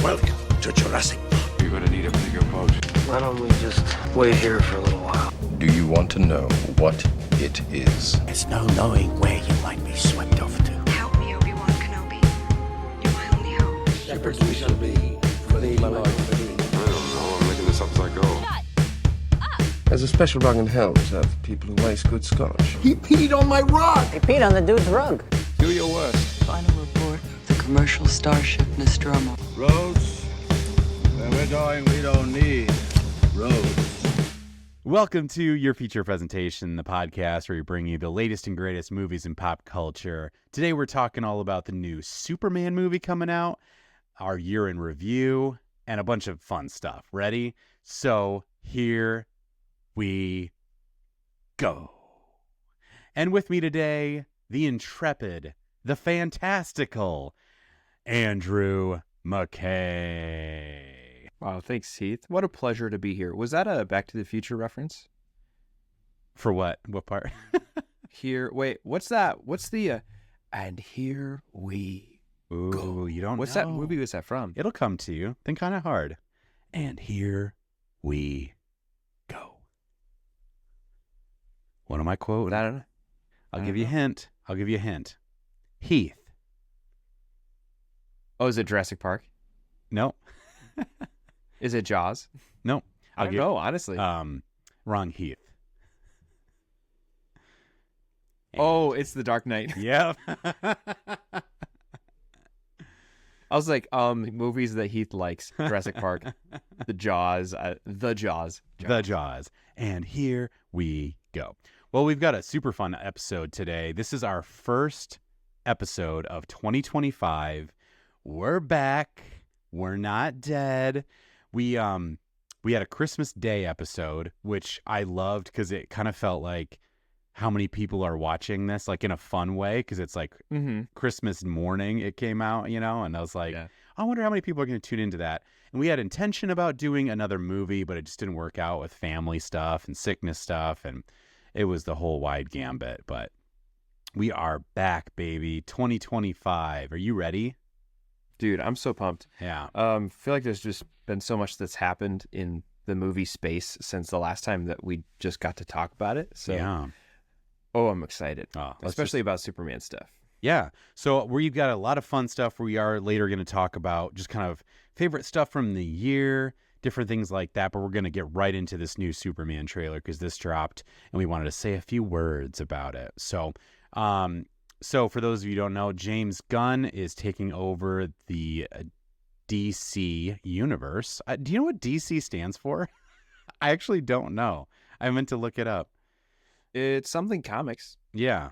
Welcome to Jurassic Park. You're gonna need a bigger boat. Why don't we just wait here for a little while? Do you want to know what it is? There's no knowing where you might be swept off to. Help me, Obi-Wan Kenobi. You're my only hope. Shepherds we shall be, for thee, my Lord. I don't know. I'm making this up as I go. There's a special rung in hell reserved for people who waste good scotch. He peed on my rug! He peed on the dude's rug. Do your worst. Final report, the commercial starship Nostromo. Roads? Where we're going, we don't need roads. Welcome to your feature presentation, the podcast where we bring you the latest and greatest movies in pop culture. Today we're talking all about the new Superman movie coming out, our year in review, and a bunch of fun stuff. Ready? So here we go. And with me today, the intrepid, the fantastical, Andrew McKay. Wow, thanks, Heath. What a pleasure to be here. Was that a Back to the Future reference? For what? What part? Wait, what's that? What's the, and here we Ooh, go. You don't What's know. that movie was that from? It'll come to you. Think kind of hard. And here we go. What am I quoting? I don't know. I'll give you a hint. Heath. Oh, is it Jurassic Park? No. Is it Jaws? No. I don't know, honestly. Wrong Heath. Oh, it's The Dark Knight. Yep. I was like, movies that Heath likes. Jurassic Park, The Jaws. The Jaws. And here we go. Well, we've got a super fun episode today. This is our first episode of 2025. We're back. We're not dead. We had a Christmas Day episode, which I loved because it kind of felt like how many people are watching this, like in a fun way, because it's like Christmas morning it came out, you know, and I was like, I wonder how many people are going to tune into that. And we had intention about doing another movie, but it just didn't work out with family stuff and sickness stuff, and it was the whole wide gambit. But we are back, baby. 2025. Are you ready? Dude, I'm so pumped. Yeah. Feel like there's just been so much that's happened in the movie space since the last time that we just got to talk about it. So, I'm excited. Especially about Superman stuff. Yeah. So we've got a lot of fun stuff. We are later going to talk about just kind of favorite stuff from the year, different things like that. But we're going to get right into this new Superman trailer because this dropped and we wanted to say a few words about it. So, for those of you who don't know, James Gunn is taking over the DC universe. Do you know what DC stands for? I actually don't know. I meant to look it up. It's something comics. Yeah.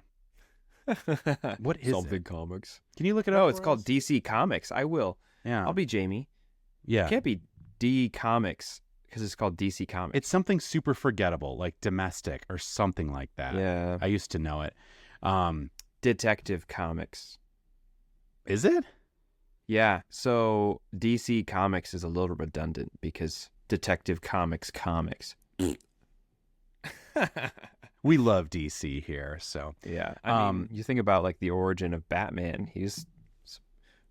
What is something it? Comics. Can you look it up? Oh, it's called DC Comics. I will. Yeah. I'll be Jamie. Yeah. It can't be D Comics because it's called DC Comics. It's something super forgettable, like Domestic or something like that. Yeah. I used to know it. Detective Comics. Is it? Yeah. So DC Comics is a little redundant because Detective Comics. We love DC here, so yeah. I mean, you think about like the origin of Batman.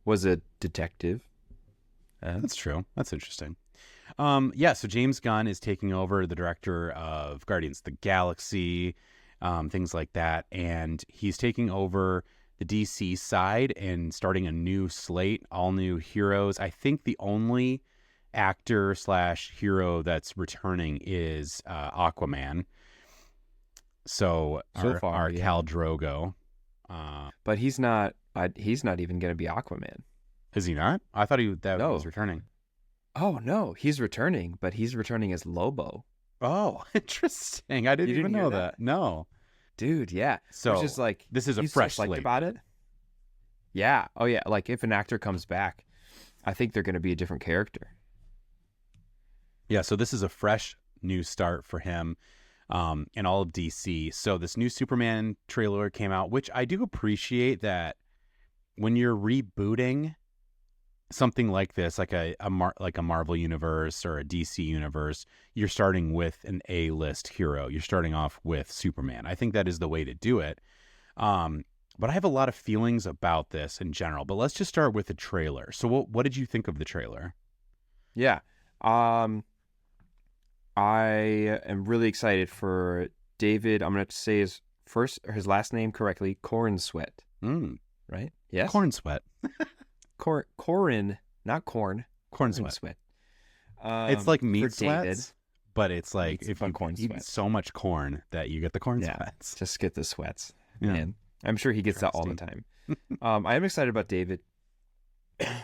Was a detective. That's true. That's interesting. So James Gunn is taking over the director of Guardians of the Galaxy, things like that, and he's taking over the DC side and starting a new slate, all new heroes. I think the only actor/hero that's returning is Aquaman. So far, Khal Drogo. But he's not even going to be Aquaman. Is he not? I thought he was returning. Oh, no. He's returning, but he's returning as Lobo. Oh, interesting. I didn't even know that. No. Dude, yeah. So it's just like this is a fresh slate about it. Yeah. Oh, yeah. Like if an actor comes back, I think they're going to be a different character. Yeah. So this is a fresh new start for him in all of DC. So this new Superman trailer came out, which I do appreciate that when you're rebooting something like this, like a Marvel universe or a DC universe, you're starting with an A-list hero. You're starting off with Superman. I think that is the way to do it. But I have a lot of feelings about this in general. But let's just start with the trailer. So what did you think of the trailer? Yeah. I am really excited for David. I'm going to say his last name correctly, Cornsweet. Right? Yes. Cornsweet. Corin, not corn. Cornsweet. Cornsweet. It's like meat David. sweats, but it's like It's if fun you corn eat sweats. so much corn that you get the corn Yeah, sweats. just get the sweats. Yeah. Man, I'm sure he gets that all the time. I am excited about David,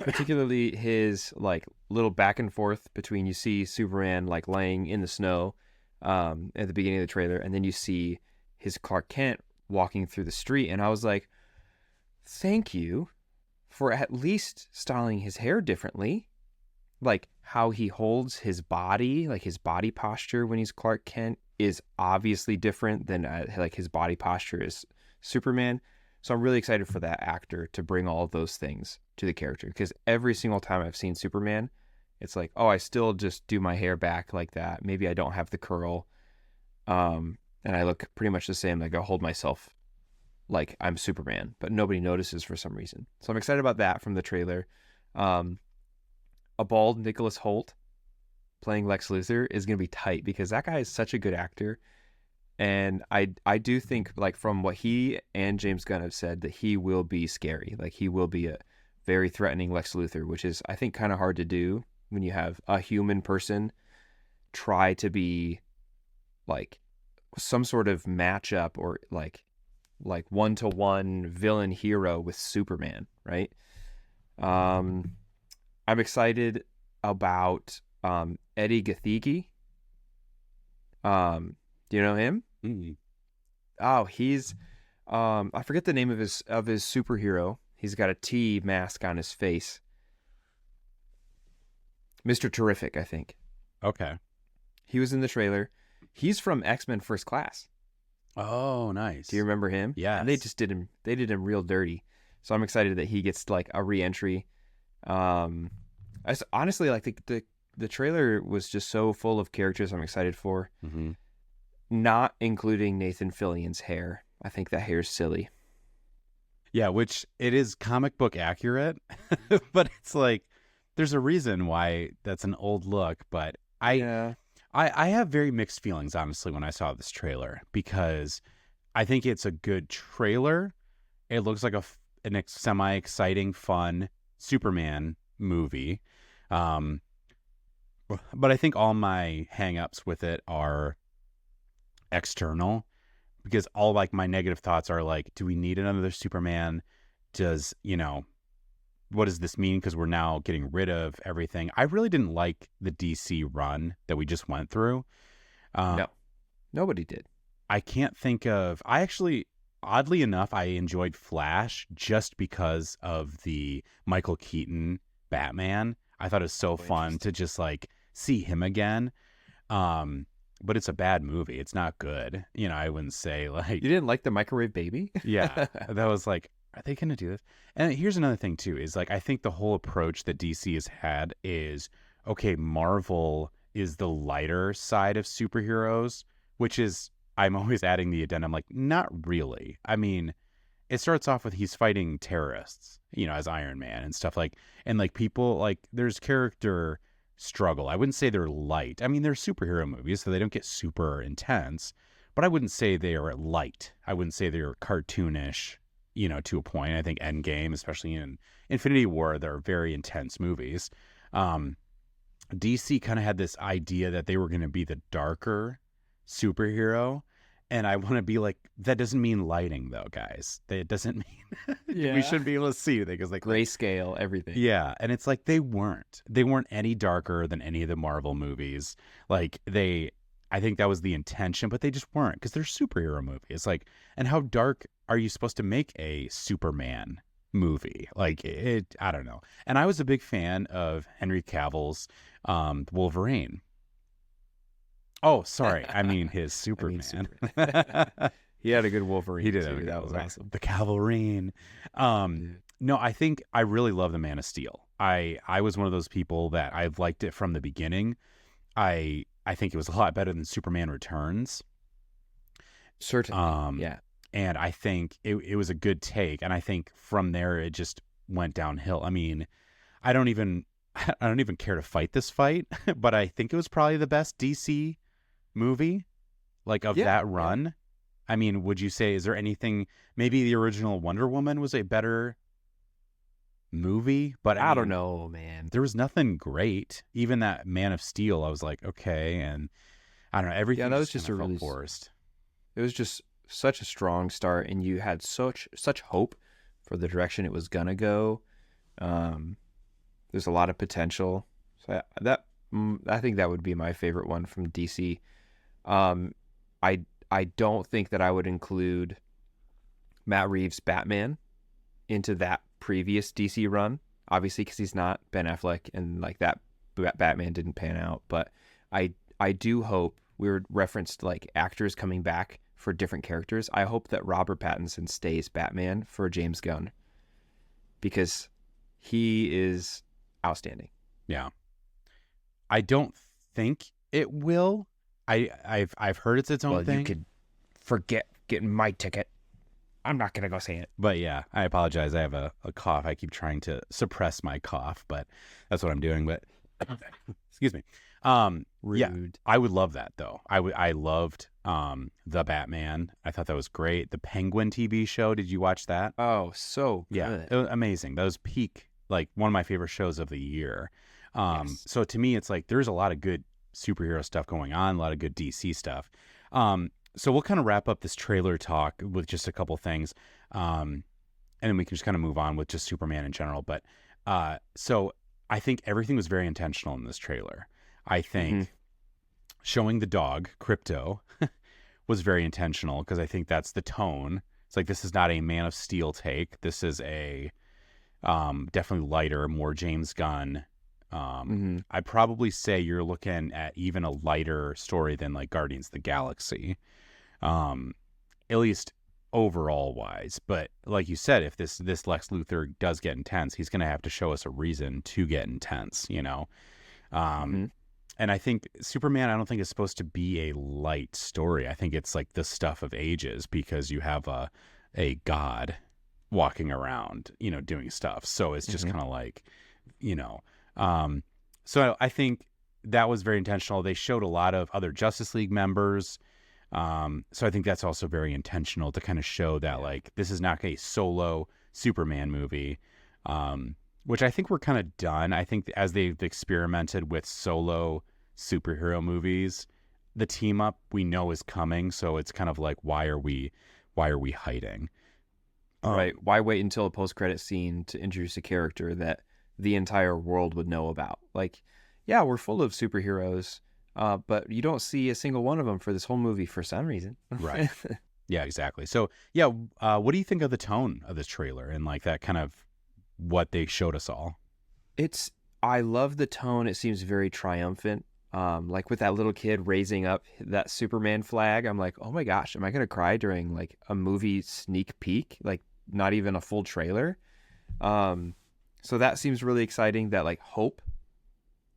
particularly his like little back and forth between you see Superman like laying in the snow at the beginning of the trailer, and then you see his Clark Kent walking through the street, and I was like, thank you for at least styling his hair differently. Like how he holds his body, like his body posture when he's Clark Kent is obviously different than like his body posture is Superman. So I'm really excited for that actor to bring all of those things to the character, because every single time I've seen Superman, it's like, oh, I still just do my hair back like that. Maybe I don't have the curl. And I look pretty much the same. Like I hold myself like I'm Superman, but nobody notices for some reason. So I'm excited about that from the trailer. A bald Nicholas Hoult playing Lex Luthor is going to be tight, because that guy is such a good actor. And I do think, like, from what he and James Gunn have said, that he will be scary. Like, he will be a very threatening Lex Luthor, which is, I think, kind of hard to do when you have a human person try to be, like, some sort of matchup or, like one-to-one villain hero with Superman, right? I'm excited about Eddie Gathegi. Do you know him? Mm. Oh, he's I forget the name of his superhero. He's got a T mask on his face. Mr. Terrific, I think. Okay. He was in the trailer. He's from X-Men First Class. Oh, nice. Do you remember him? Yeah. And they did him real dirty. So I'm excited that he gets like a re-entry. Honestly, like the trailer was just so full of characters I'm excited for. Mm-hmm. Not including Nathan Fillion's hair. I think that hair's silly. Yeah, which it is comic book accurate, but it's like there's a reason why that's an old look. But I have very mixed feelings, honestly, when I saw this trailer, because I think it's a good trailer. It looks like a semi-exciting, fun Superman movie. But I think all my hang-ups with it are external, because all like my negative thoughts are like, do we need another Superman? Does, what does this mean? Because we're now getting rid of everything. I really didn't like the DC run that we just went through. No, nobody did. I can't think of. Oddly enough, I enjoyed Flash just because of the Michael Keaton Batman. I thought it was so fun to just like see him again. But it's a bad movie. It's not good. I wouldn't say like... You didn't like the microwave baby? Yeah. That was like, are they going to do this? And here's another thing too, is like, I think the whole approach that DC has had is, okay, Marvel is the lighter side of superheroes, which is, I'm always adding the addendum, like, not really. I mean, it starts off with he's fighting terrorists, as Iron Man and stuff like, and like people like there's character struggle. I wouldn't say they're light. I mean, they're superhero movies, so they don't get super intense, but I wouldn't say they are light. I wouldn't say they're cartoonish, to a point. I think Endgame, especially in Infinity War, they're very intense movies. DC kind of had this idea that they were going to be the darker superhero. And I want to be like, that doesn't mean lighting, though, guys. It doesn't mean we should be able to see things like grayscale, everything. Yeah, and it's like they weren't any darker than any of the Marvel movies. Like I think that was the intention, but they just weren't, because they're superhero movies. Like, and how dark are you supposed to make a Superman movie? Like I don't know. And I was a big fan of Henry Cavill's Wolverine. Oh, sorry. I mean his Superman. He had a good Wolverine. He did. Too. That was awesome. The Cavalrine. No, I think I really love the Man of Steel. I was one of those people that I've liked it from the beginning. I think it was a lot better than Superman Returns. Certainly. Yeah. And I think it was a good take. And I think from there, it just went downhill. I mean, I don't even care to fight this fight, but I think it was probably the best DC movie, like of that run. Yeah. I mean, would you say, is there anything, maybe the original Wonder Woman was a better movie, but I don't know, man. There was nothing great. Even that Man of Steel, I was like, okay, and I don't know, everything. Yeah, that was just a really forced. It was just such a strong start, and you had such hope for the direction it was gonna go. There's a lot of potential. So I think that would be my favorite one from DC. I don't think that I would include Matt Reeves' Batman into that previous DC run, obviously, because he's not Ben Affleck, and like that Batman didn't pan out. But I do hope, we were referenced like actors coming back for different characters. I hope that Robert Pattinson stays Batman for James Gunn, because he is outstanding. Yeah, I don't think it will. I've heard it's its own thing. You could forget getting my ticket. I'm not going to go say it. But yeah, I apologize. I have a cough. I keep trying to suppress my cough, but that's what I'm doing. But excuse me. Rude. Yeah, I would love that though. I loved the Batman. I thought that was great. The Penguin TV show. Did you watch that? Oh, so good. Yeah, it was amazing. That was peak, like one of my favorite shows of the year. Yes. So to me, it's like there's a lot of good superhero stuff going on, a lot of good DC stuff. So we'll kind of wrap up this trailer talk with just a couple things, and then we can just kind of move on with just Superman in general. But so I think everything was very intentional in this trailer. I think showing the dog, Crypto, was very intentional, because I think that's the tone. It's like, this is not a Man of Steel take. This is a definitely lighter, more James Gunn. I'd probably say you're looking at even a lighter story than like Guardians of the Galaxy, at least overall wise. But like you said, if this Lex Luthor does get intense, he's going to have to show us a reason to get intense, you know? And I think Superman, I don't think is supposed to be a light story. I think it's like the stuff of ages, because you have a god walking around, you know, doing stuff. So it's just kind of like, you know, so I think that was very intentional. They showed a lot of other Justice League members. So I think that's also very intentional to kind of show that like, this is not a solo Superman movie, which I think we're kind of done. I think as they've experimented with solo superhero movies, the team up we know is coming. So it's kind of like, why are we hiding? Right. Why wait until a post-credit scene to introduce a character that the entire world would know about? Like, yeah, we're full of superheroes, but you don't see a single one of them for this whole movie for some reason. Right. Yeah, exactly. So yeah, what do you think of the tone of this trailer and like that kind of what they showed us all? I love the tone. It seems very triumphant. Like with that little kid raising up that Superman flag, I'm like, oh my gosh, am I going to cry during like a movie sneak peek? Like not even a full trailer. So that seems really exciting, that like Hope,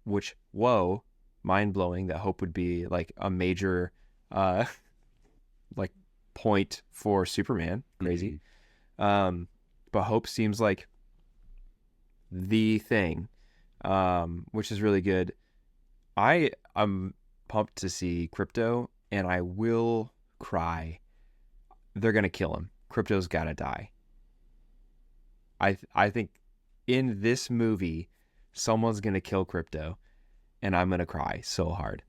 which, whoa, mind blowing that Hope would be like a major, like point for Superman. Crazy. But Hope seems like the thing, which is really good. I'm pumped to see Crypto, and I will cry. They're going to kill him. Crypto's got to die. I think in this movie, someone's going to kill Crypto, and I'm going to cry so hard.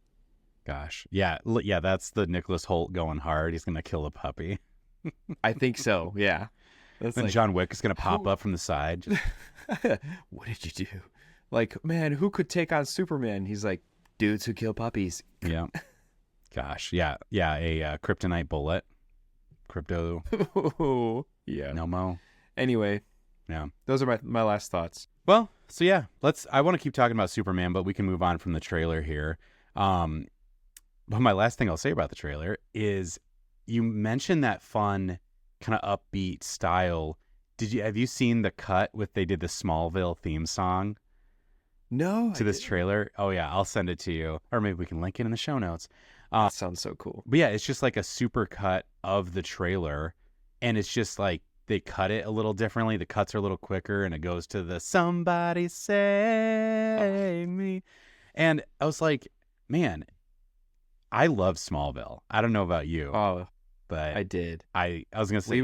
Gosh. Yeah. Yeah. That's the Nicholas Hoult going hard. He's going to kill a puppy. I think so. Yeah. Then like, John Wick is going to pop up from the side. Just... What did you do? Like, man, who could take on Superman? He's like, dudes who kill puppies. Yeah. Gosh. Yeah. Yeah. A kryptonite bullet. Crypto. Yeah. No mo. Anyway. Yeah. Those are my last thoughts. Well, so yeah, I want to keep talking about Superman, but we can move on from the trailer here. But my last thing I'll say about the trailer is you mentioned that fun kind of upbeat style. Have you seen the cut they did the Smallville theme song? No. To this trailer? Oh yeah, I'll send it to you, or maybe we can link it in the show notes. That sounds so cool. But yeah, it's just like a super cut of the trailer, and it's just like they cut it a little differently. The cuts are a little quicker, and it goes to the "Somebody Save Me," and I was like, man, I love Smallville. I don't know about you, Oh, but I did. I was gonna say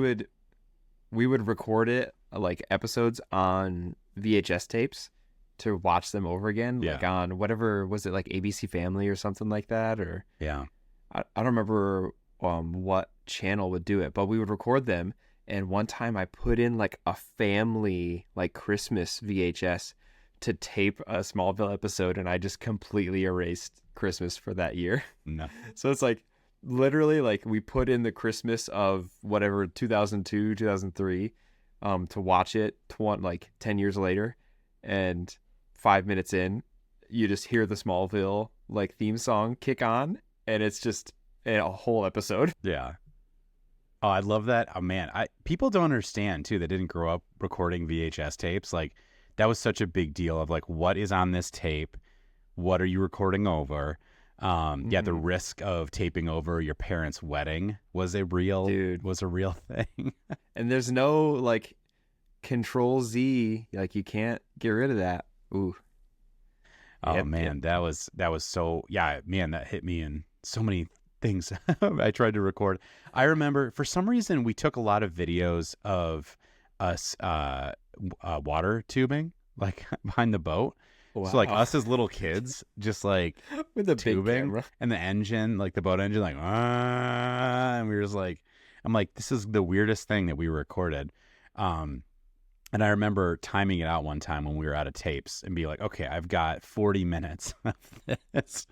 We would record it like episodes on VHS tapes to watch them over again, like on whatever, was it like ABC Family or something like that, or yeah. I don't remember what channel would do it, but we would record them. And one time I put in like a family like Christmas VHS to tape a Smallville episode, and I just completely erased Christmas for that year. No. So it's like literally like we put in the Christmas of whatever 2002, 2003 to watch it like 10 years later, and 5 minutes in you just hear the Smallville like theme song kick on, and it's just a whole episode. Yeah. Oh, I love that. Oh man, people don't understand too that didn't grow up recording VHS tapes. Like that was such a big deal of like, what is on this tape? What are you recording over? Yeah, the risk of taping over your parents' wedding was a real thing. And there's no like Control Z, like you can't get rid of that. Ooh. Oh man, that was so, yeah, man, that hit me in so many things I tried to record. I remember for some reason we took a lot of videos of us water tubing, like behind the boat. Wow. So like us as little kids, just like with the tubing big camera. And the engine, like the boat engine, like and we were just like, I'm like, this is the weirdest thing that we recorded. And I remember timing it out one time when we were out of tapes and be like, okay, I've got 40 minutes of this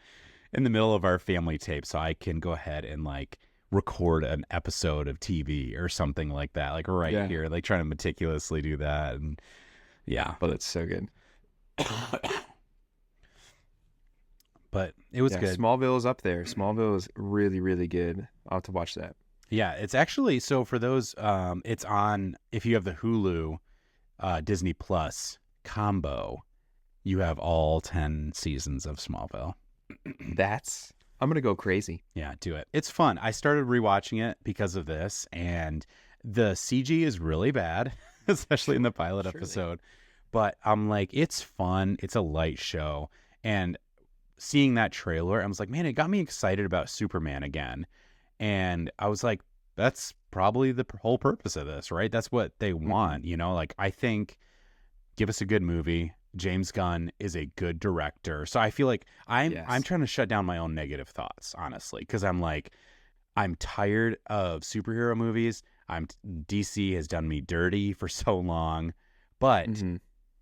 in the middle of our family tape, so I can go ahead and like record an episode of TV or something like that, like here, like trying to meticulously do that. And yeah, but it's so good. But it was good. Smallville is up there. Smallville is really, really good. I'll have to watch that. Yeah, it's actually, so for those, it's on, if you have the Hulu Disney Plus combo, you have all 10 seasons of Smallville. I'm gonna go crazy. Yeah, do it. It's fun. I started rewatching it because of this, and the CG is really bad, especially in the pilot episode. But I'm like, it's fun. It's a light show, and seeing that trailer, I was like, man, it got me excited about Superman again. And I was like, that's probably the whole purpose of this, right? That's what they want, you know? Like, I think, give us a good movie. James Gunn is a good director. So I feel like I'm trying to shut down my own negative thoughts, honestly, because I'm like, I'm tired of superhero movies. DC has done me dirty for so long, but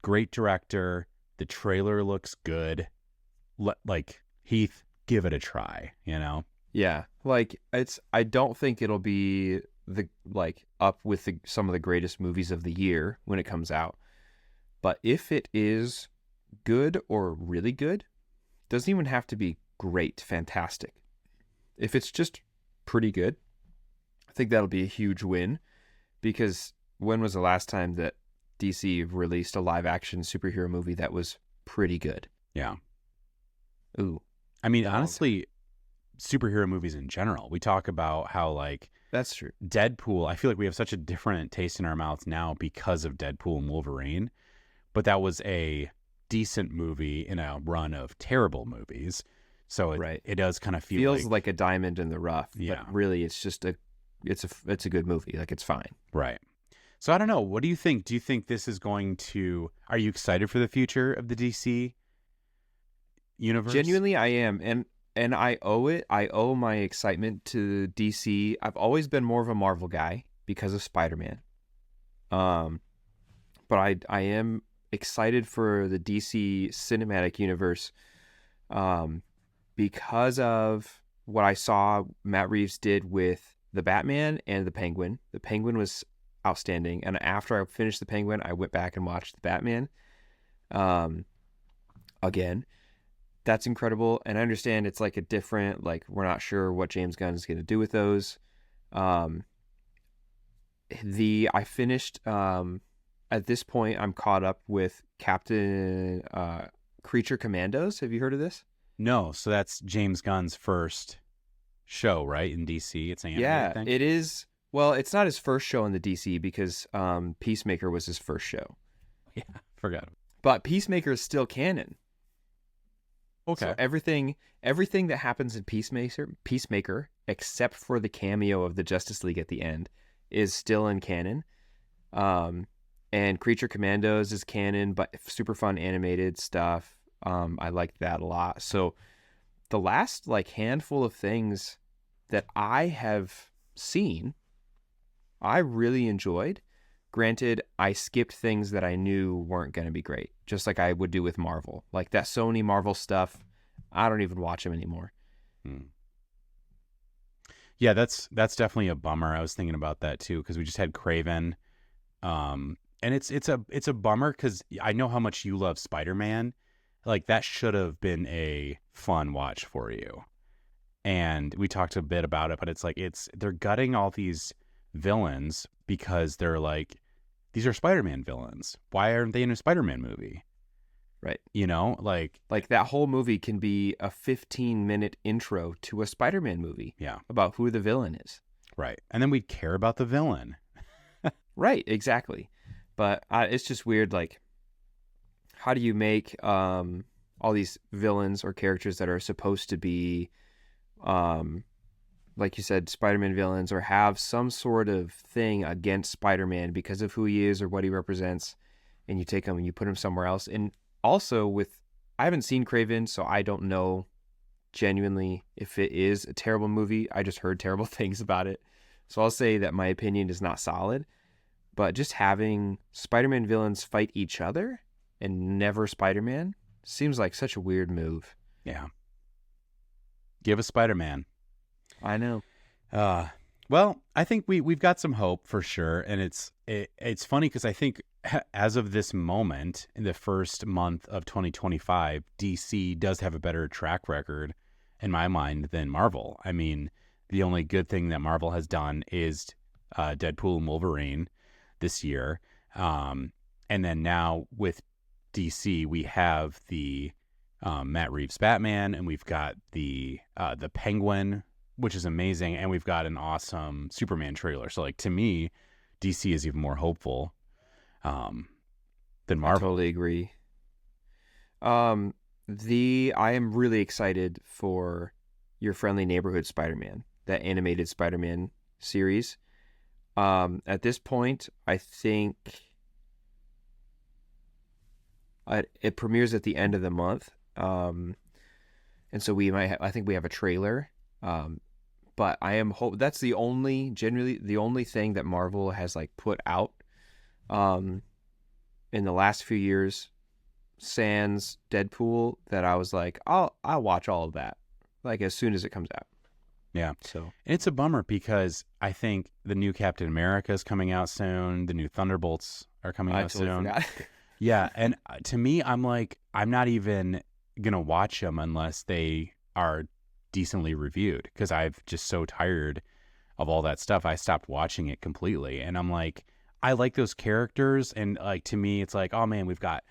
great director. The trailer looks good. Like, Heath, give it a try, you know? Yeah, like I don't think it'll be up with some of the greatest movies of the year when it comes out. But if it is good or really good, doesn't even have to be great, fantastic. If it's just pretty good, I think that'll be a huge win, because when was the last time that DC released a live action superhero movie that was pretty good? Yeah. Ooh. I mean, honestly, superhero movies in general, we talk about how, like, that's true. Deadpool, I feel like we have such a different taste in our mouths now because of Deadpool and Wolverine, but that was a decent movie in a run of terrible movies. So it does kind of feels like a diamond in the rough. Yeah. But really, it's just it's a good movie. Like, it's fine. Right. So I don't know. What do you think? Do you think this is going to? Are you excited for the future of the DC universe? Genuinely, I am, and I owe it. I owe my excitement to DC. I've always been more of a Marvel guy because of Spider-Man. But I am excited for the DC cinematic universe, because of what I saw Matt Reeves did with the Batman and the Penguin. The Penguin was outstanding, and after I finished the Penguin, I went back and watched the Batman again. That's incredible, and I understand it's like a different, like, we're not sure what James Gunn is going to do with those. I finished at this point, I'm caught up with Captain Creature Commandos. Have you heard of this? No. So that's James Gunn's first show, right, in DC? It's an anime thing? It is. Well, it's not his first show in the DC because Peacemaker was his first show. Yeah, forgot. But Peacemaker is still canon. Okay. So everything that happens in Peacemaker, except for the cameo of the Justice League at the end, is still in canon. And Creature Commandos is canon, but super fun animated stuff. I liked that a lot. So the last like handful of things that I have seen, I really enjoyed. Granted, I skipped things that I knew weren't going to be great, just like I would do with Marvel. Like that Sony Marvel stuff, I don't even watch them anymore. Yeah, that's definitely a bummer. I was thinking about that too because we just had Craven, and it's a bummer because I know how much you love Spider-Man. Like that should have been a fun watch for you, and we talked a bit about it. But it's like they're gutting all these villains because they're like, these are Spider-Man villains. Why aren't they in a Spider-Man movie? Right. You know, like that whole movie can be a 15-minute intro to a Spider-Man movie. Yeah. About who the villain is. Right. And then we'd care about the villain. Right. Exactly. But it's just weird. Like, how do you make all these villains or characters that are supposed to be, like you said, Spider-Man villains, or have some sort of thing against Spider-Man because of who he is or what he represents, and you take him and you put him somewhere else? And also I haven't seen Craven, so I don't know genuinely if it is a terrible movie. I just heard terrible things about it. So I'll say that my opinion is not solid, but just having Spider-Man villains fight each other and never Spider-Man seems like such a weird move. Yeah. Give us Spider-Man. I know. Well, I think we've got some hope for sure, and it's funny because I think as of this moment, in the first month of 2025, DC does have a better track record in my mind than Marvel. I mean, the only good thing that Marvel has done is Deadpool and Wolverine this year, and then now with DC we have the Matt Reeves Batman, and we've got the Penguin, which is amazing, and we've got an awesome Superman trailer. So, like, to me, DC is even more hopeful than Marvel. I totally agree. I am really excited for Your Friendly Neighborhood Spider-Man, that animated Spider-Man series. At this point, I think it premieres at the end of the month, and so we might. I think we have a trailer. But I am that's generally the only thing that Marvel has like put out in the last few years, sans Deadpool, that I was like, I'll watch all of that like as soon as it comes out. Yeah. So, and it's a bummer because I think the new Captain America is coming out soon. The new Thunderbolts are coming out soon. Forgot. Yeah, and to me, I'm like, I'm not even gonna watch them unless they are decently reviewed, because I've just so tired of all that stuff. I stopped watching it completely, and I'm like, I like those characters, and like to me, it's like, oh man, we've got,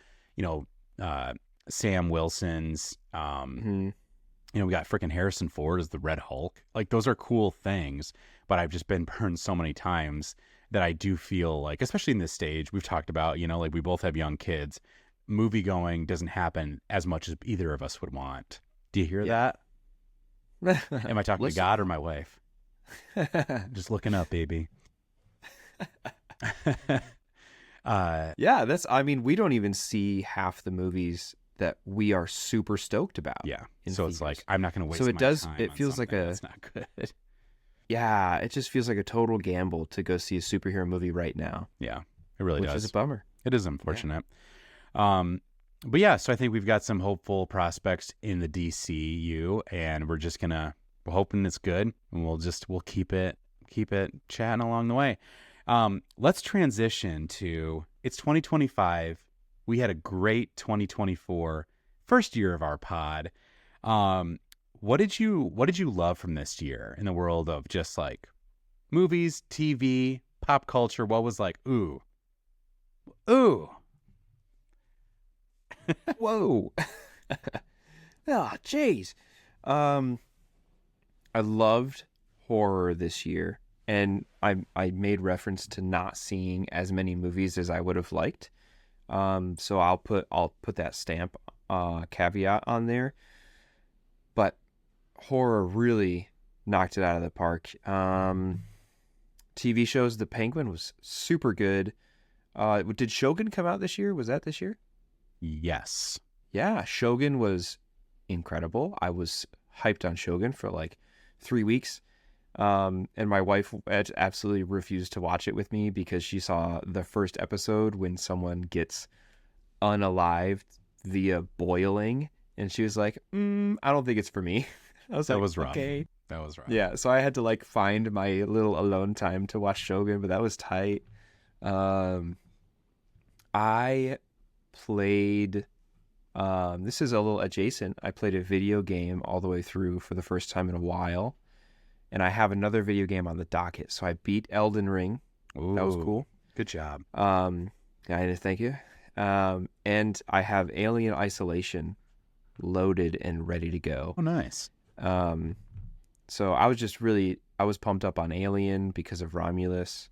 Sam Wilson's, we got freaking Harrison Ford as the Red Hulk. Like, those are cool things, but I've just been burned so many times that I do feel like, especially in this stage, we've talked about, like we both have young kids, movie going doesn't happen as much as either of us would want. Do you hear that? Am I talking to God or my wife? Just looking up, baby. Yeah, we don't even see half the movies that we are super stoked about. Yeah. So theaters. It's like, I'm not going to waste so it my does, time it on feels like something a, that's not good. Yeah, it just feels like a total gamble to go see a superhero movie right now. Yeah, it really does. Which is a bummer. It is unfortunate. Yeah. But yeah, so I think we've got some hopeful prospects in the DCU, and we're hoping it's good, and we'll keep it chatting along the way. Let's transition to, it's 2025. We had a great 2024, first year of our pod. What did you love from this year in the world of just like movies, TV, pop culture? What was like, ooh, whoa, jeez. I loved horror this year. and I made reference to not seeing as many movies as I would have liked. So I'll put that stamp caveat on there. But horror really knocked it out of the park. TV shows, The Penguin was super good. Did Shogun come out this year? Was that this year? Yes. Yeah, Shogun was incredible. I was hyped on Shogun for like 3 weeks. And my wife absolutely refused to watch it with me because she saw the first episode when someone gets unalived via boiling. And she was like, I don't think it's for me. I was That like, was rough. okay. That was rough. Yeah, so I had to like find my little alone time to watch Shogun, but that was tight. I played, this is a little adjacent. I played a video game all the way through for the first time in a while. And I have another video game on the docket. So I beat Elden Ring. Ooh, that was cool. Good job. Thank you. And I have Alien Isolation loaded and ready to go. Oh, nice. So I was pumped up on Alien because of Romulus.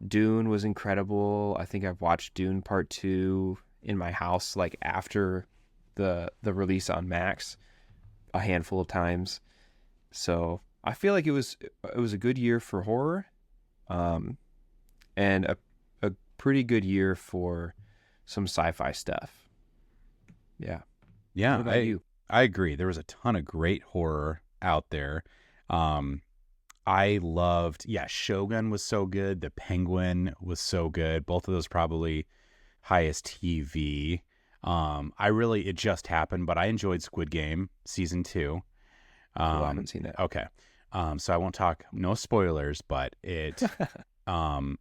Dune was incredible. I think I've watched Dune Part 2 in my house like after the release on Max a handful of times. So I feel like it was a good year for horror, and a pretty good year for some sci-fi stuff. Yeah. Yeah, What about you? I agree. There was a ton of great horror out there. I loved, Shogun was so good. The Penguin was so good. Both of those probably highest TV. It just happened, but I enjoyed Squid Game season 2. I haven't seen that. Okay. So I won't talk, no spoilers, but it, I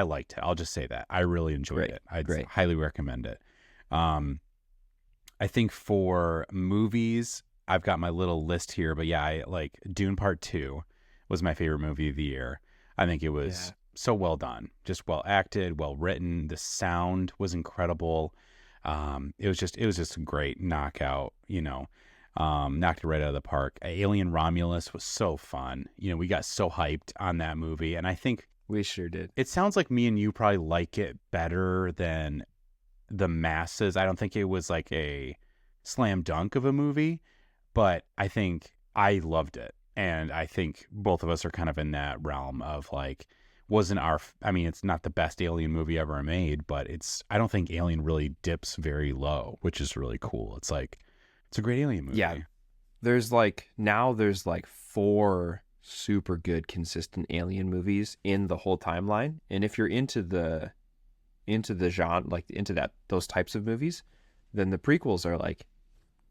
liked it. I'll just say that. I really enjoyed it. I'd highly recommend it. I think for movies, I've got my little list here, but I like Dune Part 2 was my favorite movie of the year. I think it was so well done, just well acted, well written. The sound was incredible. It was just a great knockout, knocked it right out of the park. Alien Romulus was so fun. We got so hyped on that movie, and I think we sure did. It sounds like me and you probably like it better than the masses. I don't think it was like a slam dunk of a movie, but I think I loved it. And I think both of us are kind of in that realm of like, it's not the best Alien movie ever made, but I don't think Alien really dips very low, which is really cool. It's like, it's a great Alien movie. Yeah. There's 4 super good, consistent Alien movies in the whole timeline. And if you're into the genre, like into those types of movies, then the prequels are like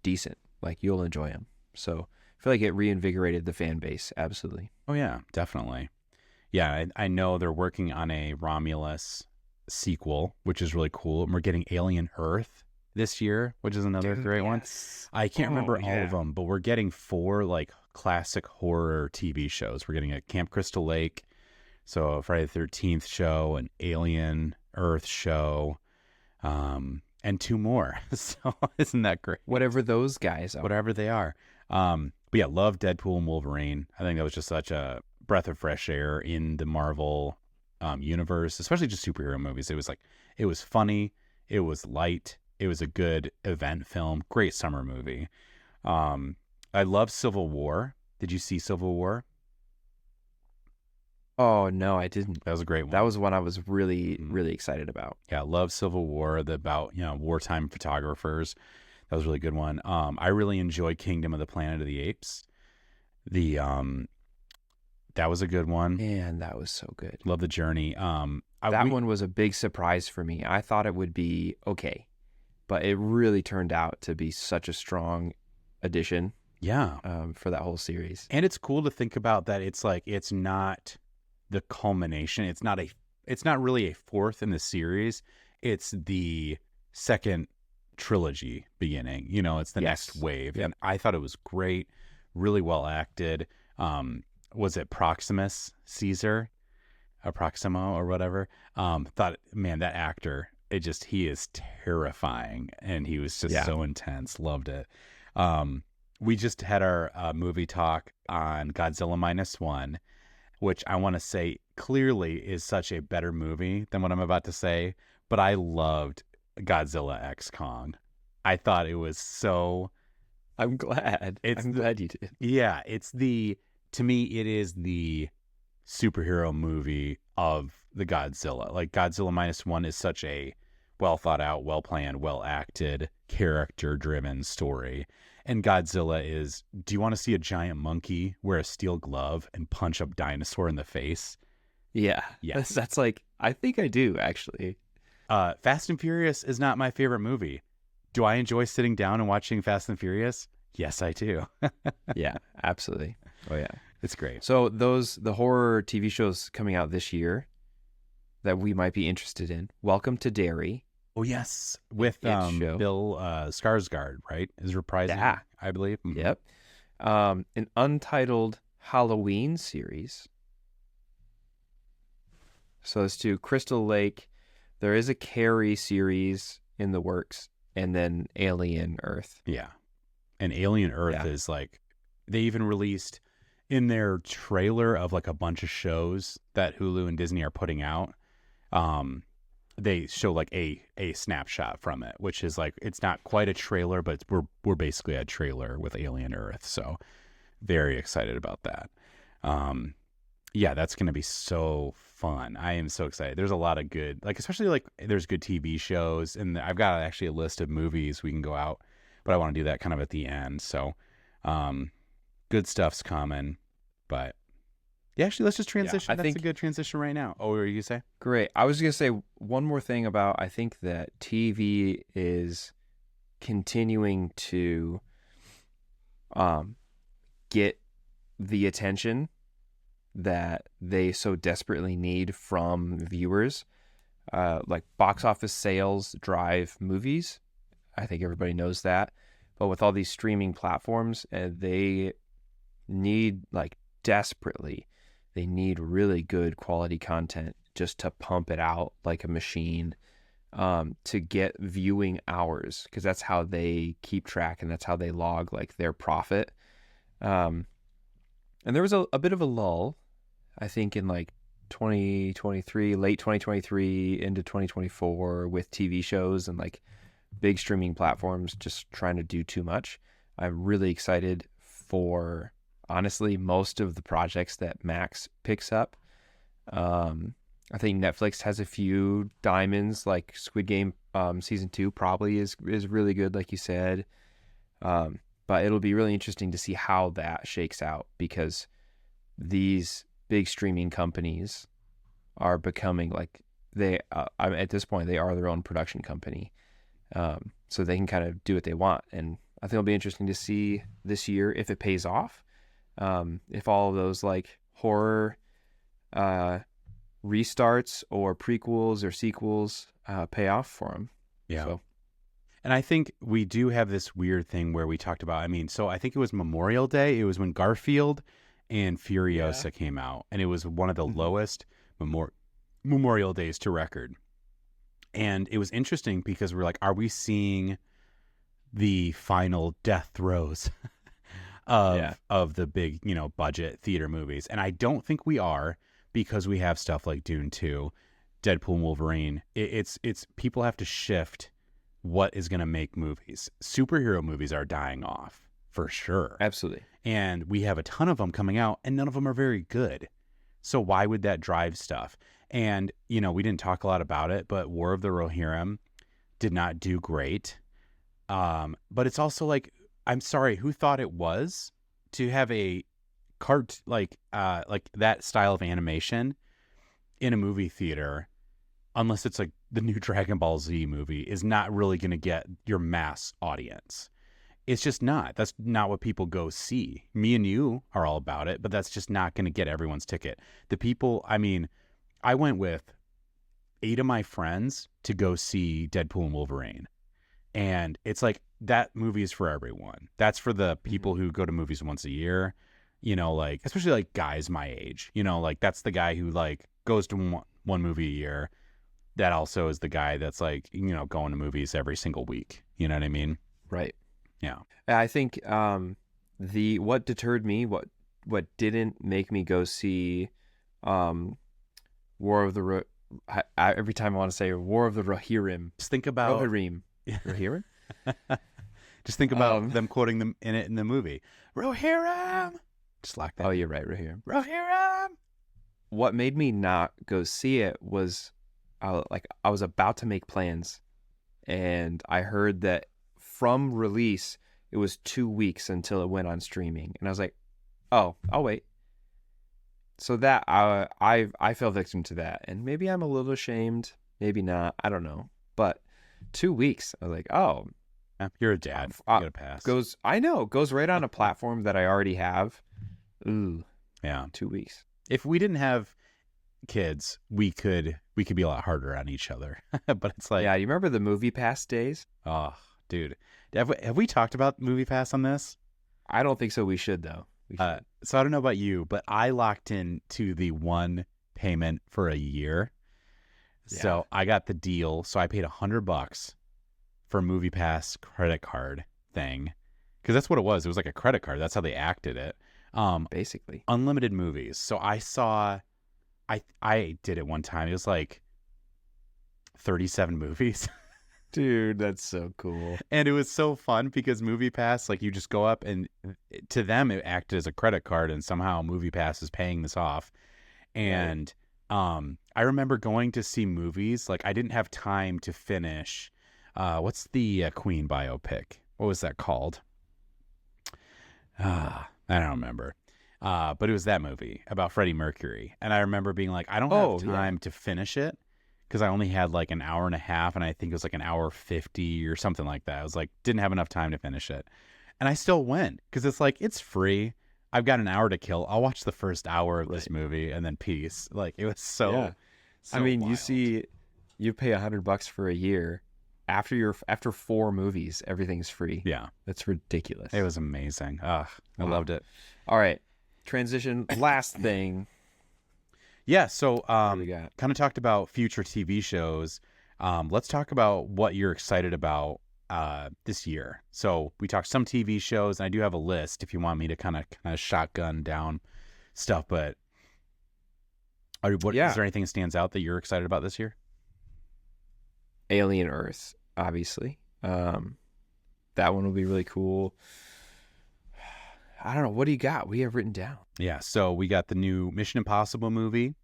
decent. Like you'll enjoy them. So I feel like it reinvigorated the fan base. Absolutely. Oh yeah, definitely. Yeah, I know they're working on a Romulus sequel, which is really cool. And we're getting Alien Earth this year, which is another great one. I can't remember all of them, but we're getting 4 like classic horror TV shows. We're getting a Camp Crystal Lake, so a Friday the 13th show, an Alien Earth show, and 2 more. So isn't that great? Whatever those guys are. Whatever they are. But yeah, love Deadpool and Wolverine. I think that was just such a breath of fresh air in the Marvel universe, especially just superhero movies. It was funny. It was light. It was a good event film. Great summer movie. I love Civil War. Did you see Civil War? Oh, no, I didn't. That was a great one. That was one I was really, really excited about. Yeah, I love Civil War, about wartime photographers. That was a really good one. I really enjoyed Kingdom of the Planet of the Apes. That was a good one. Man, that was so good. Love the journey. That one was a big surprise for me. I thought it would be okay, but it really turned out to be such a strong addition. Yeah. For that whole series. And it's cool to think about that. It's like, it's not the culmination. It's not really a 4th in the series. It's the second trilogy beginning. It's the next wave. Yep. And I thought it was great. Really well acted. Was it Proximus Caesar? Or Proximo or whatever? Thought, man, that actor, he is terrifying. And he was just so intense. Loved it. we just had our movie talk on Godzilla -1, which I want to say clearly is such a better movie than what I'm about to say. But I loved Godzilla X Kong. I thought it was so. I'm glad. I'm glad you did. Yeah, to me, it is the superhero movie of the Godzilla. Like Godzilla -1 is such a well thought out, well planned, well acted, character driven story. And Godzilla is, do you want to see a giant monkey wear a steel glove and punch a dinosaur in the face? Yeah. Yes. That's like, I think I do, actually. Fast and Furious is not my favorite movie. Do I enjoy sitting down and watching Fast and Furious? Yes, I do. Yeah, absolutely. Oh, yeah. It's great. So the horror TV shows coming out this year that we might be interested in. Welcome to Derry. Oh, yes. With Bill Skarsgård, right? Is reprising, Yeah. I believe. Mm-hmm. Yep. An untitled Halloween series. So it's to Crystal Lake. There is a Carrie series in the works, and then Alien Earth. Yeah. And Alien Earth is like, they even released in their trailer of like a bunch of shows that Hulu and Disney are putting out. They show like a snapshot from it, which is like, it's not quite a trailer, but we're basically a trailer with Alien Earth. So very excited about that. Yeah, that's going to be so fun. I am so excited. There's a lot of good, like, especially like there's good TV shows, and I've got actually a list of movies we can go out, but I want to do that kind of at the end. So, good stuff's coming, but yeah, actually, let's just transition. That's a good transition right now. Oh, what were you gonna say? Great. I was going to say one more thing about, I think that TV is continuing to get the attention that they so desperately need from viewers. Like box office sales drive movies. I think everybody knows that. But with all these streaming platforms, they need, like, desperately, they need really good quality content just to pump it out like a machine, to get viewing hours, because that's how they keep track and that's how they log like their profit. And there was a bit of a lull, I think, in like 2023, late 2023 into 2024 with TV shows and like big streaming platforms just trying to do too much. I'm really excited for, honestly, most of the projects that Max picks up. I think Netflix has a few diamonds, like Squid Game season 2 probably is really good, like you said. But it'll be really interesting to see how that shakes out, because these big streaming companies are becoming like at this point, they are their own production company. So they can kind of do what they want. And I think it'll be interesting to see this year if it pays off. If all of those like horror restarts or prequels or sequels pay off for them. Yeah. So. And I think we do have this weird thing where we talked about, so I think it was Memorial Day. It was when Garfield and Furiosa came out, and it was one of the lowest Memorial Days to record. And it was interesting because we're like, are we seeing the final death throes of the big, budget theater movies? And I don't think we are, because we have stuff like Dune 2, Deadpool and Wolverine. It's people have to shift what is going to make movies. Superhero movies are dying off for sure. Absolutely. And we have a ton of them coming out, and none of them are very good. So why would that drive stuff? And, we didn't talk a lot about it, but War of the Rohirrim did not do great. But it's also like, I'm sorry, who thought it was to have a like that style of animation in a movie theater, unless it's like the new Dragon Ball Z movie, is not really going to get your mass audience. It's just not. That's not what people go see. Me and you are all about it, but that's just not going to get everyone's ticket. The people, I went with 8 of my friends to go see Deadpool and Wolverine. And it's like, that movie is for everyone. That's for the people who go to movies once a year, like, especially like guys my age, like that's the guy who like goes to one movie a year. That also is the guy that's like, going to movies every single week. You know what I mean? Right. Yeah. I think what deterred me, what didn't make me go see War of the every time I want to say War of the Rohirrim. Just think about Rohirrim. Rohirrim? Just think about them quoting them in it in the movie. Rohirrim. Just like that. Oh, you're right, Rohirrim. Rohirrim. What made me not go see it was I was about to make plans, and I heard that from release it was 2 weeks until it went on streaming, and I was like, oh, I'll wait. So that I fell victim to that, and maybe I'm a little ashamed, maybe not, I don't know. But 2 weeks, I was like, oh, you're a dad. You gotta pass. Goes right on a platform that I already have. Ooh, yeah, 2 weeks. If we didn't have kids, we could be a lot harder on each other. But it's like, yeah, you remember the Movie Pass days? Oh, dude, have we talked about Movie Pass on this? I don't think so. We should though. So I don't know about you, but I locked into the one payment for a year. Yeah. So I got the deal. So I paid $100 for Movie Pass credit card thing, because that's what it was. It was like a credit card. That's how they acted it. Basically unlimited movies. So I did it one time. It was like 37 movies. Dude, that's so cool. And it was so fun because Movie Pass, like, you just go up and to them it acted as a credit card, and somehow Movie Pass is paying this off. And I remember going to see movies. Like, I didn't have time to finish. What's the Queen biopic? What was that called? I don't remember. But it was that movie about Freddie Mercury. And I remember being like, I don't have time to finish it, because I only had like an hour and a half, and I think it was like an hour 50 or something like that. I was like, didn't have enough time to finish it. And I still went, because it's like, it's free. I've got an hour to kill. I'll watch the first hour of this movie and then peace. Like, it was so I mean, wild. you pay $100 for a year. After 4 movies, everything's free. Yeah. That's ridiculous. It was amazing. I loved it. All right. Transition. Last thing. Yeah, so we got? kind of talked about future TV shows. Let's talk about what you're excited about this year. So we talked some TV shows, and I do have a list if you want me to kind of shotgun down stuff. But is there anything that stands out that you're excited about this year? Alien Earth, obviously. That one will be really cool. I don't know. What do you got? What do you have written down? Yeah, so we got the new Mission Impossible movie.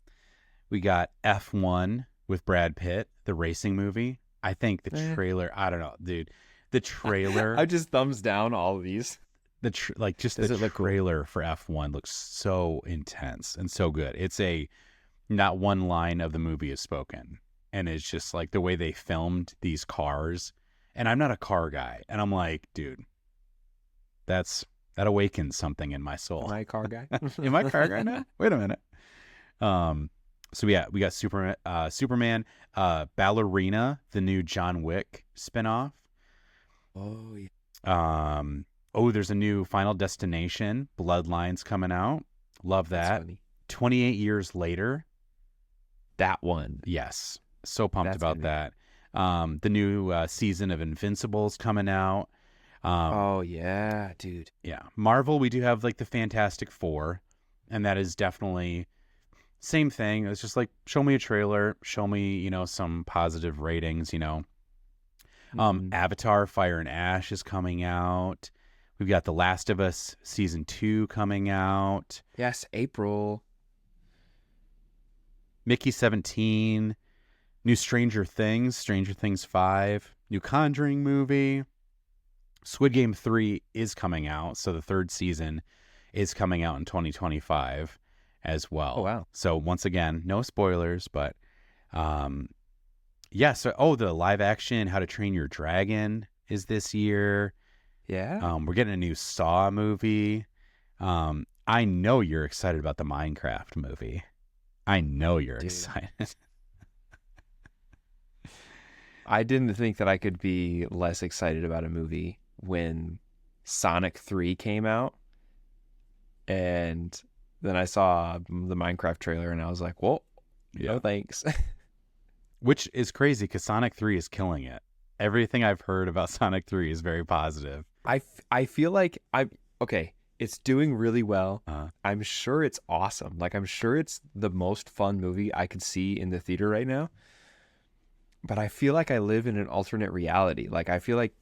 We got F1 with Brad Pitt, the racing movie. I think the trailer, I don't know, dude. The trailer. I just thumbs down all of these. The trailer for F1 looks so intense and so good. It's not one line of the movie is spoken. And it's just like the way they filmed these cars. And I'm not a car guy. And I'm like, dude, that awakens something in my soul. Am I a car guy? Am I a car guy now? Wait a minute. So yeah, we got Superman, Ballerina, the new John Wick spinoff. Oh yeah. There's a new Final Destination, Bloodlines coming out. Love that. That's funny. 28 years later. That one. Yes. So pumped about that. The new season of Invincible's coming out. Oh yeah, dude. Yeah. Marvel, we do have like the Fantastic Four, and that is definitely same thing. It's just like, show me a trailer, show me, some positive ratings, Avatar, Fire and Ash is coming out. We've got The Last of Us season 2 coming out. Yes, April. Mickey 17, new Stranger Things 5, new Conjuring movie. Squid Game 3 is coming out, so the 3rd season is coming out in 2025 as well. Oh, wow. So once again, no spoilers, but the live action How to Train Your Dragon is this year. Yeah. We're getting a new Saw movie. I know you're excited about the Minecraft movie. I know you're excited. I didn't think that I could be less excited about a movie when Sonic 3 came out. And then I saw the Minecraft trailer and I was like, well, no thanks. Which is crazy because Sonic 3 is killing it. Everything I've heard about Sonic 3 is very positive. I feel like It's doing really well. Uh-huh. I'm sure it's awesome. Like, I'm sure it's the most fun movie I could see in the theater right now. But I feel like I live in an alternate reality. Like, I feel like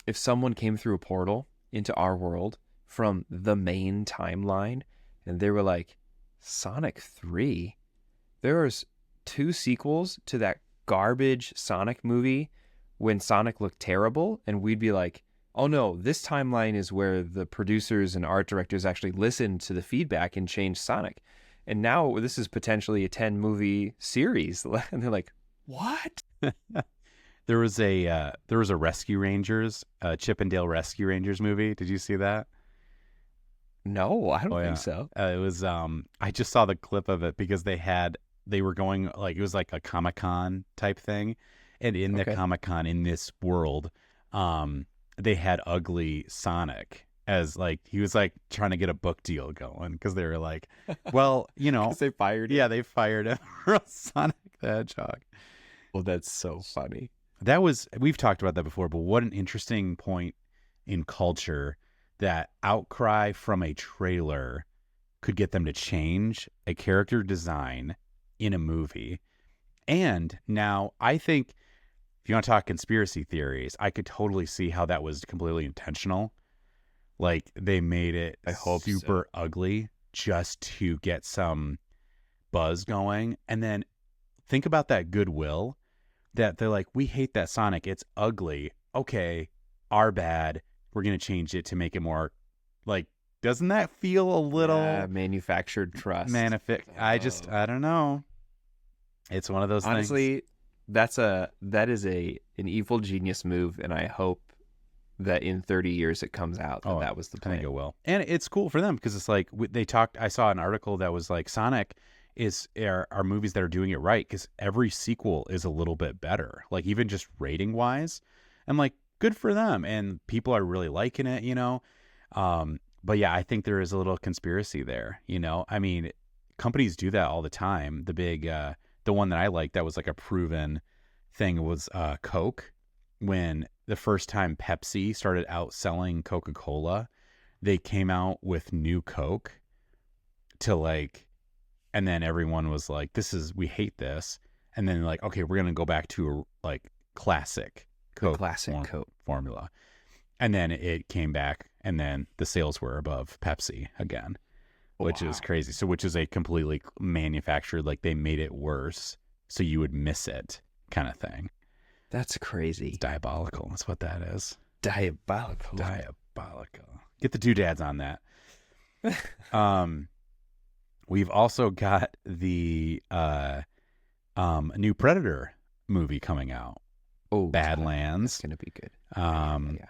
if someone came through a portal into our world from the main timeline and they were like, Sonic 3? There's 2 sequels to that garbage Sonic movie when Sonic looked terrible, and we'd be like, oh no, this timeline is where the producers and art directors actually listened to the feedback and changed Sonic. And now this is potentially a 10-movie series. And they're like, what? There was a Rescue Rangers, Chippendale Rescue Rangers movie. Did you see that? No, I don't think so. It was I just saw the clip of it because they were going, like, it was like a Comic-Con type thing, and in the Comic-Con in this world, they had ugly Sonic as, like, he was like trying to get a book deal going because they were like, well, you know, they fired him. Yeah, they fired him for Sonic the Hedgehog. Well, that's so funny. We've talked about that before, but what an interesting point in culture that outcry from a trailer could get them to change a character design in a movie. And now I think if you want to talk conspiracy theories, I could totally see how that was completely intentional. Like, they made it super ugly just to get some buzz going. And then think about that goodwill that they're like, we hate that Sonic. It's ugly. Okay, our bad. We're going to change it to make it more, like, doesn't that feel a little manufactured trust? I don't know. It's one of those things. Honestly, that is an evil genius move, and I hope that in 30 years it comes out that was the plan. I think it will. And it's cool for them because it's like I saw an article that was like Sonic are movies that are doing it right because every sequel is a little bit better, like even just rating wise. I'm like, good for them, and people are really liking it, you know. But yeah, I think there is a little conspiracy there, you know. I mean, companies do that all the time. The big the one that I liked that was like a proven thing was Coke. When the first time Pepsi started outselling Coca-Cola, they came out with new Coke to like, and then everyone was like, we hate this. And then like, okay, we're going to go back to a like classic Coke, Coke formula. And then it came back, and then the sales were above Pepsi again, which is crazy. So, which is a completely manufactured, like they made it worse so you would miss it kind of thing. That's crazy. It's diabolical. That's what that is. Diabolical. Get the doodads on that. We've also got the new Predator movie coming out. Oh, Badlands. That's gonna be good. Yeah.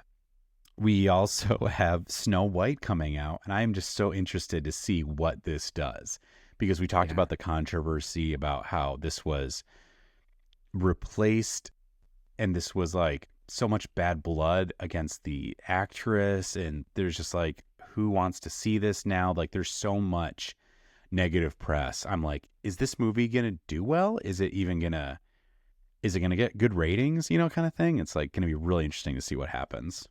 We also have Snow White coming out, and I'm just so interested to see what this does, because we talked about the controversy about how this was replaced, and this was like so much bad blood against the actress, and there's just like, who wants to see this now? Like, there's so much negative press. I'm like, is this movie gonna do well? Is it gonna get good ratings, you know, kind of thing? It's like gonna be really interesting to see what happens.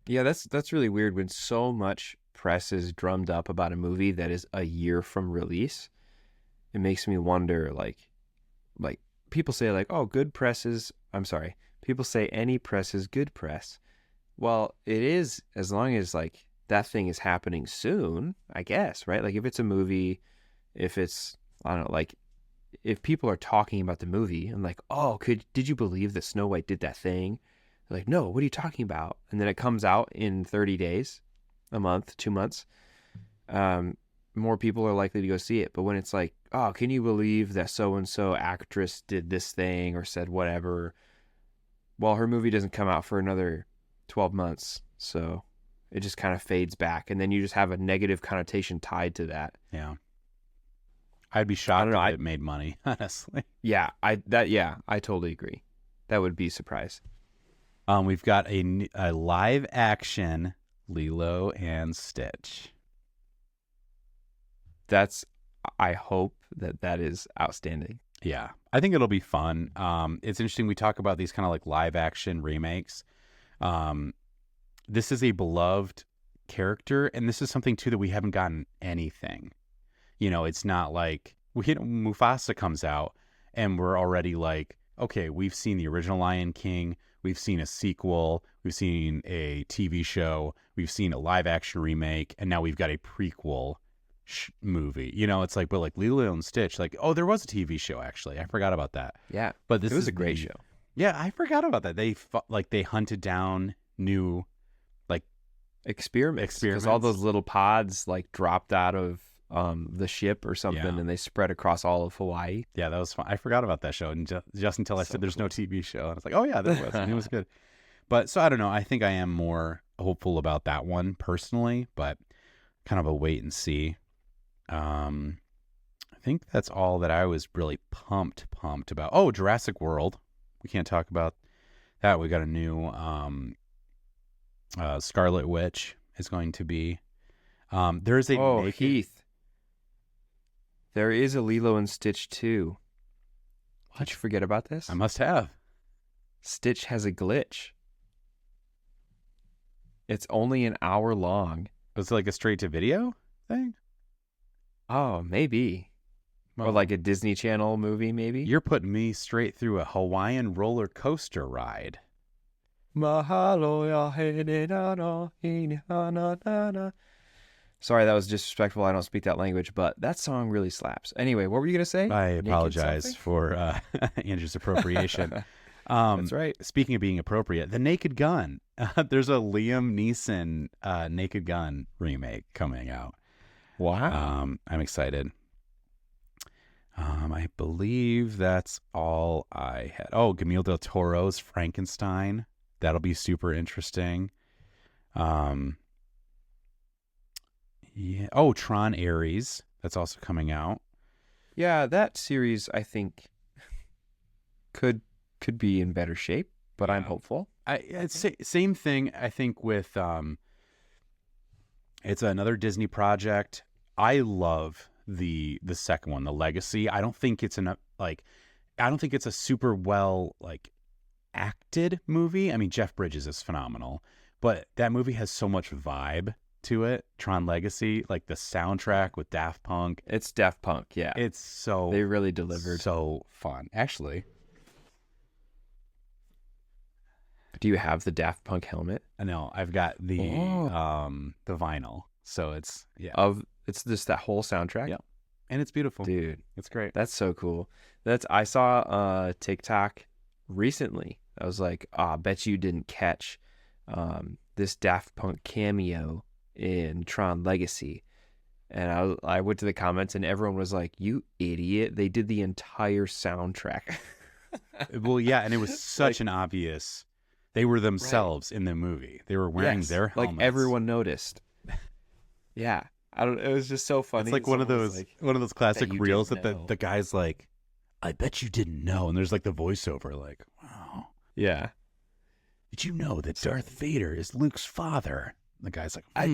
Yeah, that's really weird when so much press is drummed up about a movie that is a year from release. It makes me wonder, like people say like, oh, people say any press is good press. Well, it is, as long as like that thing is happening soon, I guess, right? Like if it's a movie, if it's, I don't know, like if people are talking about the movie and like, oh, did you believe that Snow White did that thing? They're like, no, what are you talking about? And then it comes out in 30 days, a month, 2 months. More people are likely to go see it. But when it's like, oh, can you believe that so-and-so actress did this thing or said whatever? Well, her movie doesn't come out for another 12 months. So it just kind of fades back. And then you just have a negative connotation tied to that. Yeah. I'd be shocked if it made money, honestly. Yeah, I totally agree. That would be a surprise. We've got a live action Lilo and Stitch. I hope that is outstanding. Yeah, I think it'll be fun. It's interesting. We talk about these kind of like live action remakes. This is a beloved character, and this is something too that we haven't gotten anything. You know, it's not like Mufasa comes out and we're already like, okay, we've seen the original Lion King, we've seen a sequel, we've seen a TV show, we've seen a live action remake, and now we've got a prequel movie. You know, it's like, but like Lilo and Stitch, like, oh, there was a TV show actually. I forgot about that. Yeah, but this was is a great show. Yeah, I forgot about that. They hunted down new like experiments because all those little pods like dropped out of the ship or something, and they spread across all of Hawaii. Yeah, that was fun. I forgot about that show, and just until I said there's no TV show, and I was like, oh yeah, there was, and it was good. But so I don't know. I think I am more hopeful about that one personally, but kind of a wait and see. I think that's all that I was really pumped about. Oh, Jurassic World. We can't talk about that. We got a new Scarlet Witch is going to be. There's a Heath. There is a Lilo and Stitch 2. Did you forget about this? I must have. Stitch has a glitch. It's only an hour long. Was it like a straight to video thing? Oh, maybe. Or like a Disney Channel movie, maybe? You're putting me straight through a Hawaiian roller coaster ride. Sorry, that was disrespectful. I don't speak that language, but that song really slaps. Anyway, what were you going to say? I apologize for Andrew's appropriation. That's right. Speaking of being appropriate, The Naked Gun. There's a Liam Neeson Naked Gun remake coming out. Wow. I'm excited. I believe that's all I had. Oh, Guillermo del Toro's Frankenstein. That'll be super interesting. Yeah. Oh, Tron Ares. That's also coming out. Yeah, that series I think could be in better shape, but I'm hopeful. It's same thing. I think with it's another Disney project. I love the second one, The Legacy. I don't think it's I don't think it's a super well like acted movie. I mean, Jeff Bridges is phenomenal, but that movie has so much vibe to it. Tron Legacy, like the soundtrack with Daft Punk. It's Daft Punk, yeah. They really delivered. So fun, actually. Do you have the Daft Punk helmet? No, I've got the vinyl. So it's it's just that whole soundtrack. Yeah, and it's beautiful, dude. It's great. That's so cool. I saw TikTok recently. I was like, I bet you didn't catch this Daft Punk cameo in Tron Legacy. And I went to the comments and everyone was like, you idiot. They did the entire soundtrack. Well, yeah, and it was such an obvious. They were themselves in the movie. They were wearing their helmets. Like everyone noticed. Yeah. It was just so funny. It's like one of those classic reels that the guy's like, I bet you didn't know. And there's like the voiceover like, wow. Yeah. Did you know that Darth Vader is Luke's father? And the guy's like, I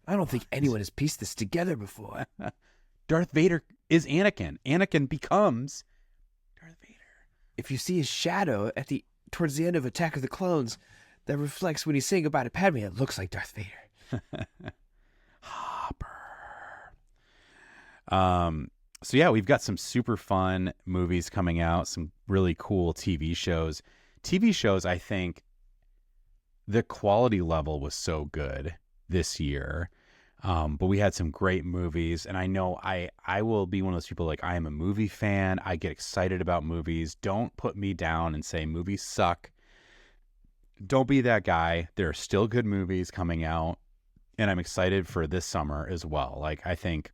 don't think anyone has pieced this together before. Darth Vader is Anakin. Anakin becomes Darth Vader. If you see his shadow towards the end of Attack of the Clones, that reflects when he's saying goodbye to Padme, it looks like Darth Vader. Hopper. So yeah, we've got some super fun movies coming out, some really cool TV shows. TV shows, I think the quality level was so good this year. But we had some great movies, and I know I will be one of those people like, I am a movie fan. I get excited about movies. Don't put me down and say movies suck. Don't be that guy. There are still good movies coming out, and I'm excited for this summer as well. Like, I think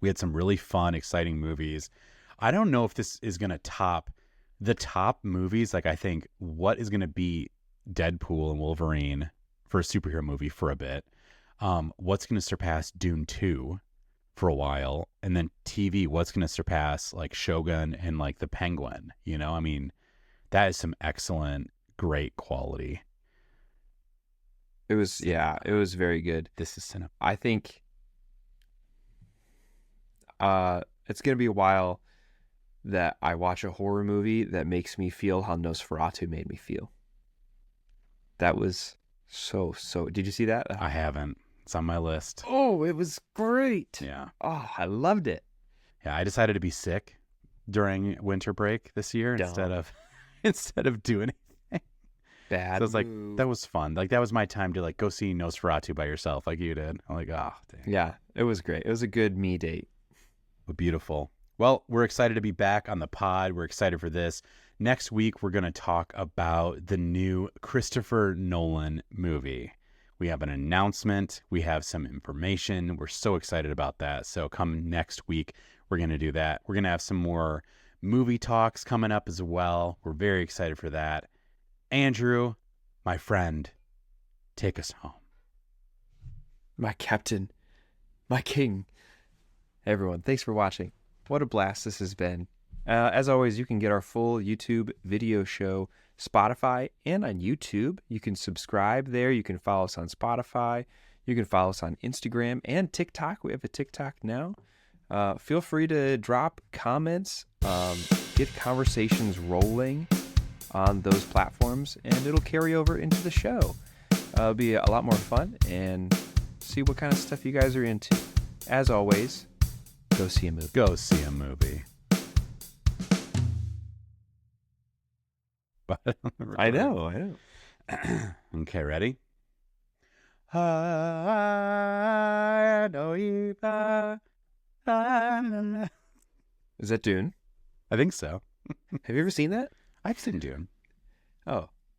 we had some really fun, exciting movies. I don't know if this is going to top the top movies. Like, I think what is going to be Deadpool and Wolverine for a superhero movie for a bit. What's going to surpass Dune 2 for a while, and then TV, what's going to surpass like Shogun and like The Penguin? You know, I mean, that is some excellent, great quality. It was very good. This is cinema. I think it's going to be a while that I watch a horror movie that makes me feel how Nosferatu made me feel. That was So did you see that? I haven't. It's on my list. Oh, it was great. Yeah. Oh, I loved it. Yeah, I decided to be sick during winter break this year instead of doing anything. Bad. So it's like move. that was fun. Like that was my time to like go see Nosferatu by yourself, like you did. I'm like, oh, dang. Yeah, it was great. It was a good me date. But beautiful. Well, we're excited to be back on the pod. We're excited for this. Next week, we're going to talk about the new Christopher Nolan movie. We have an announcement. We have some information. We're so excited about that. So come next week, we're going to do that. We're going to have some more movie talks coming up as well. We're very excited for that. Andrew, my friend, take us home. My captain, my king. Everyone, thanks for watching. What a blast this has been. As always, you can get our full YouTube video show, Spotify, and on YouTube. You can subscribe there. You can follow us on Spotify. You can follow us on Instagram and TikTok. We have a TikTok now. Feel free to drop comments, get conversations rolling on those platforms, and it'll carry over into the show. It'll be a lot more fun, and see what kind of stuff you guys are into. As always, go see a movie. Go see a movie. I know. Okay, ready? I know you. Is that Dune? I think so. Have you ever seen that? I've seen Dune. Oh,